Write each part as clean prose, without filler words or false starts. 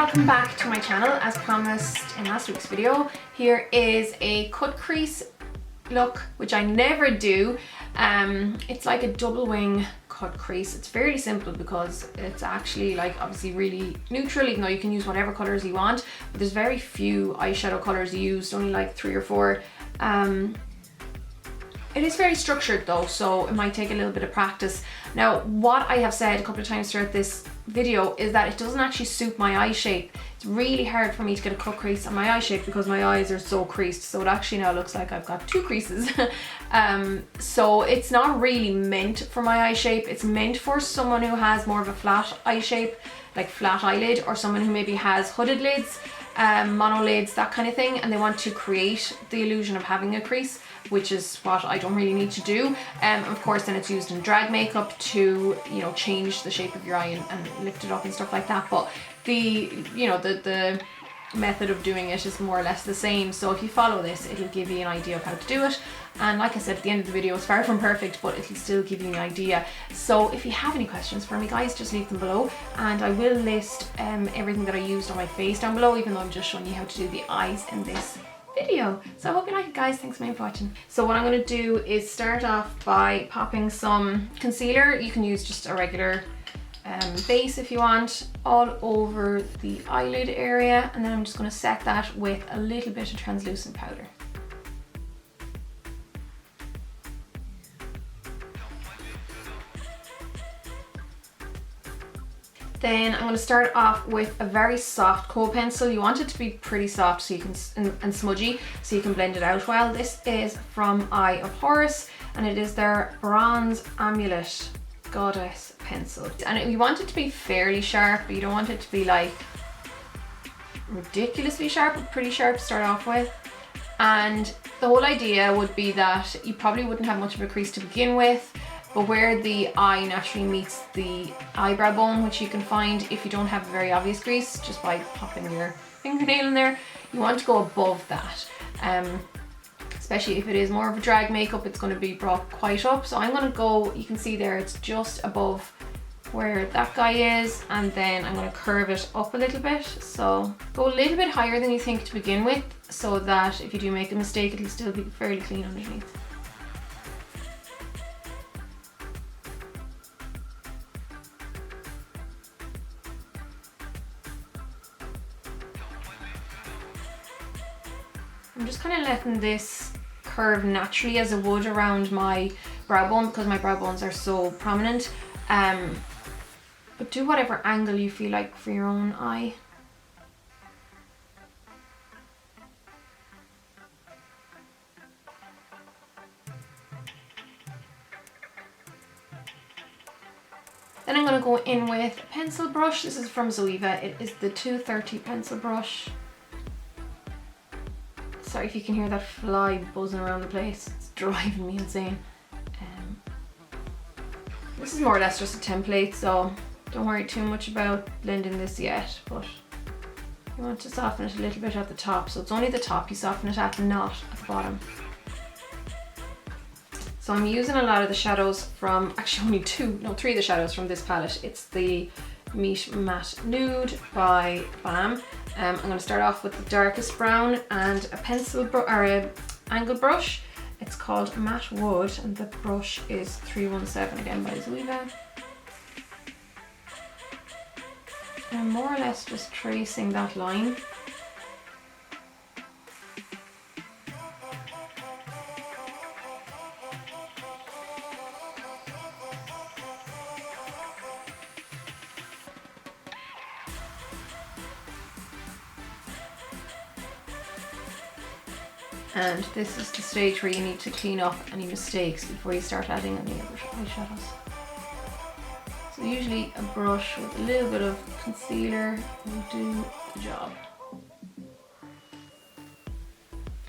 welcome back to my channel. As promised in last week's video, here is a cut crease look, which I never do. It's like a double wing cut crease. It's fairly simple because it's actually like obviously really neutral, even though you can use whatever colors you want, but there's very few eyeshadow colors used, only like 3 or 4. It is very structured though, so it might take a little bit of practice. Now, what I have said a couple of times throughout this video is that it doesn't actually suit my eye shape. It's really hard for me to get a cut crease on my eye shape because my eyes are so creased, so it actually now looks like I've got 2 creases. So it's not really meant for my eye shape. It's meant for someone who has more of a flat eye shape, like flat eyelid, or someone who maybe has hooded lids, mono lids, that kind of thing, and they want to create the illusion of having a crease, which is what I don't really need to do. Of course, then it's used in drag makeup to, you know, change the shape of your eye and lift it up and stuff like that. But the method of doing it is more or less the same. So if you follow this, it'll give you an idea of how to do it. And like I said at the end of the video, it's far from perfect, but it'll still give you an idea. So if you have any questions for me, guys, just leave them below, and I will list everything that I used on my face down below, even though I'm just showing you how to do the eyes in this video. So I hope you like it, guys. Thanks a million for watching. So what I'm going to do is start off by popping some concealer. You can use just a regular base if you want, all over the eyelid area, and then I'm just going to set that with a little bit of translucent powder. Then I'm going to start off with a very soft Kohl pencil. You want it to be pretty soft so you can and smudgy so you can blend it out well. This is from Eye of Horus, and it is their Bronze Amulet Goddess pencil. And you want it to be fairly sharp, but you don't want it to be like ridiculously sharp, but pretty sharp to start off with. And the whole idea would be that you probably wouldn't have much of a crease to begin with, but where the eye naturally meets the eyebrow bone, which you can find if you don't have a very obvious crease just by popping your fingernail in there, you want to go above that. Especially if it is more of a drag makeup, it's going to be brought quite up. So I'm going to go, you can see there, it's just above where that guy is, and then I'm going to curve it up a little bit. So go a little bit higher than you think to begin with, so that if you do make a mistake, it'll still be fairly clean underneath. I'm just kind of letting this curve naturally as it would around my brow bone, because my brow bones are so prominent. But do whatever angle you feel like for your own eye. Then I'm going to go in with a pencil brush. This is from Zoeva. It is the 230 pencil brush. Sorry if you can hear that fly buzzing around the place, it's driving me insane. This is more or less just a template, so don't worry too much about blending this yet, but you want to soften it a little bit at the top, so it's only the top you soften it at, not at the bottom. So I'm using a lot of the shadows from, actually only 3 of the shadows from this palette. It's the Meet Matte Nude by BALM. I'm going to start off with the darkest brown and a pencil or a angle brush. It's called Matte Wood, and the brush is 317 again by Zoeva. And I'm more or less just tracing that line. And this is the stage where you need to clean up any mistakes before you start adding any other eyeshadows. So usually a brush with a little bit of concealer will do the job.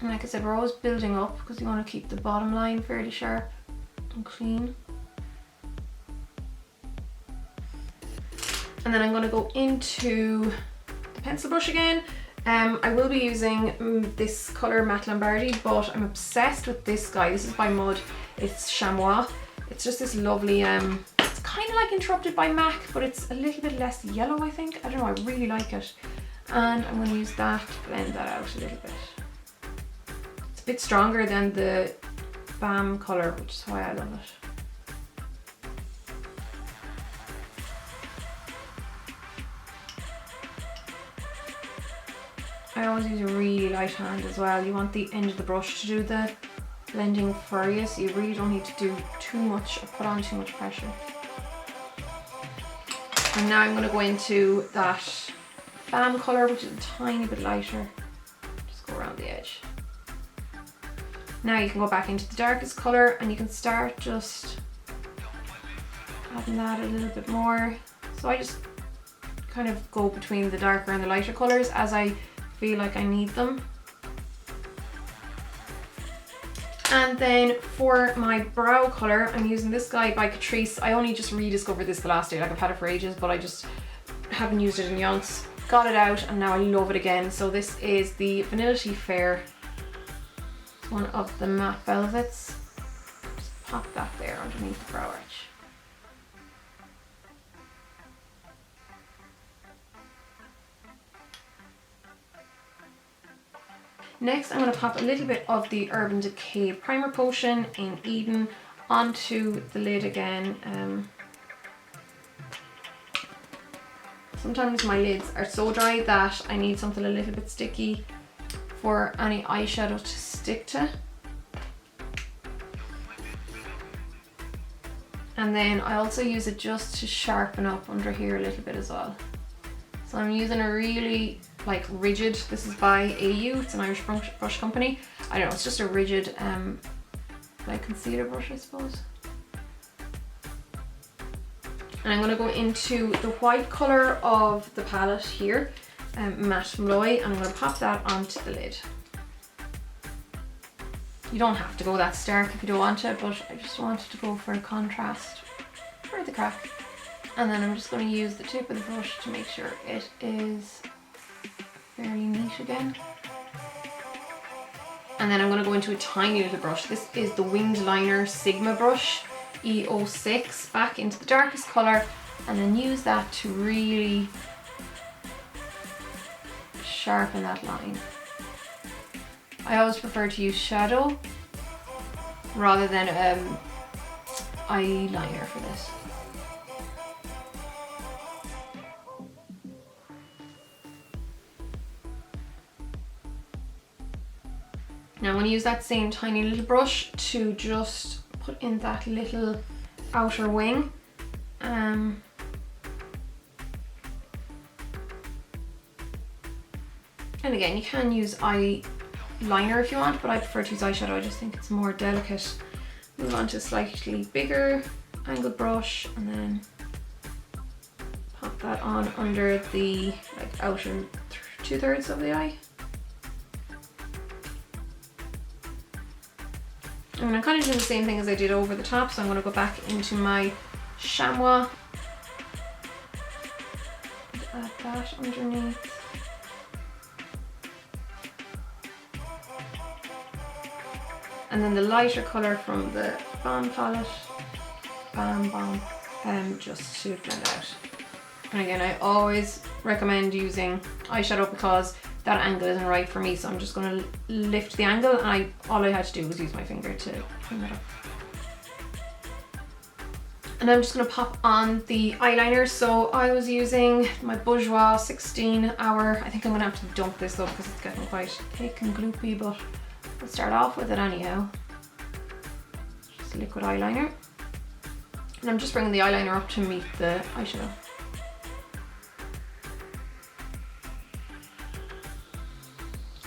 And like I said, we're always building up because you want to keep the bottom line fairly sharp and clean. And then I'm going to go into the pencil brush again. I will be using this colour Matte Lombardy, but I'm obsessed with this guy. This is by Mud. It's Chamois. It's just this lovely, it's kind of like Interrupted by MAC, but it's a little bit less yellow, I think. I don't know, I really like it. And I'm going to use that to blend that out a little bit. It's a bit stronger than the BALM colour, which is why I love it. I always use a really light hand as well. You want the end of the brush to do the blending for you, so you really don't need to do too much or put on too much pressure. And now I'm going to go into that BALM colour, which is a tiny bit lighter. Just go around the edge. Now you can go back into the darkest colour and you can start just adding that a little bit more. So I just kind of go between the darker and the lighter colours as I feel like I need them. And then for my brow colour, I'm using this guy by Catrice. I only just rediscovered this the last day, like I've had it for ages, but I just haven't used it in yonks. Got it out and now I love it again. So this is the Vanillity Fair. It's one of the matte velvets. Just pop that there underneath the brow arch. Next, I'm going to pop a little bit of the Urban Decay Primer Potion in Eden onto the lid again. Sometimes my lids are so dry that I need something a little bit sticky for any eyeshadow to stick to. And then I also use it just to sharpen up under here a little bit as well. So I'm using a really like rigid, this is by AU, it's an Irish brush company. I don't know, it's just a rigid like concealer brush, I suppose. And I'm going to go into the white colour of the palette here, Matte Malloy, and I'm going to pop that onto the lid. You don't have to go that stark if you don't want to, but I just wanted to go for a contrast for the crack. And then I'm just going to use the tip of the brush to make sure it is fairly neat again. And then I'm going to go into a tiny little brush. This is the Winged Liner Sigma brush, E06, back into the darkest colour, and then use that to really sharpen that line. I always prefer to use shadow rather than eyeliner for this. Now I'm going to use that same tiny little brush to just put in that little outer wing. And again, you can use eyeliner if you want, but I prefer to use eyeshadow. I just think it's more delicate. Move on to a slightly bigger angled brush and then pop that on under the outer 2/3 of the eye. I'm going to kind of do the same thing as I did over the top, so I'm going to go back into my chamois, add that underneath. And then the lighter colour from the BALM palette, BALM, just to blend out. And again, I always recommend using eyeshadow because that angle isn't right for me, so I'm just going to lift the angle, and all I had to do was use my finger to bring that up. And I'm just going to pop on the eyeliner. So I was using my Bourjois 16 hour. I think I'm going to have to dump this though because it's getting quite thick and gloopy, but we'll start off with it anyhow. Just liquid eyeliner. And I'm just bringing the eyeliner up to meet the eyeshadow.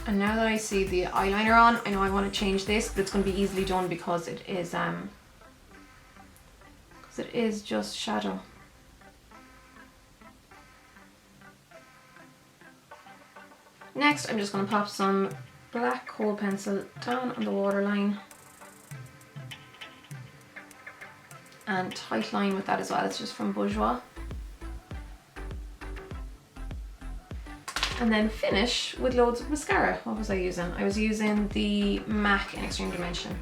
And now that I see the eyeliner on, I know I want to change this, but it's going to be easily done because it is just shadow. Next, I'm just going to pop some black Kohl pencil down on the waterline and tight line with that as well. It's just from Bourjois. And then finish with loads of mascara. What was I using? I was using the MAC in Extreme Dimension.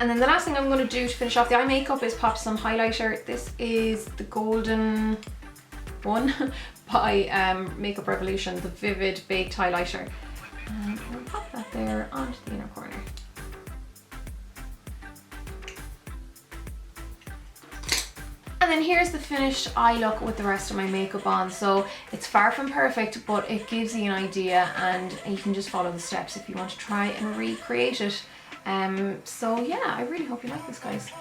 And then the last thing I'm going to do to finish off the eye makeup is pop some highlighter. This is the golden one by Makeup Revolution, the Vivid Baked Highlighter. And I'll pop that there onto the inner corner. And then here's the finished eye look with the rest of my makeup on. So it's far from perfect, but it gives you an idea, and you can just follow the steps if you want to try and recreate it. So yeah, I really hope you like this, guys.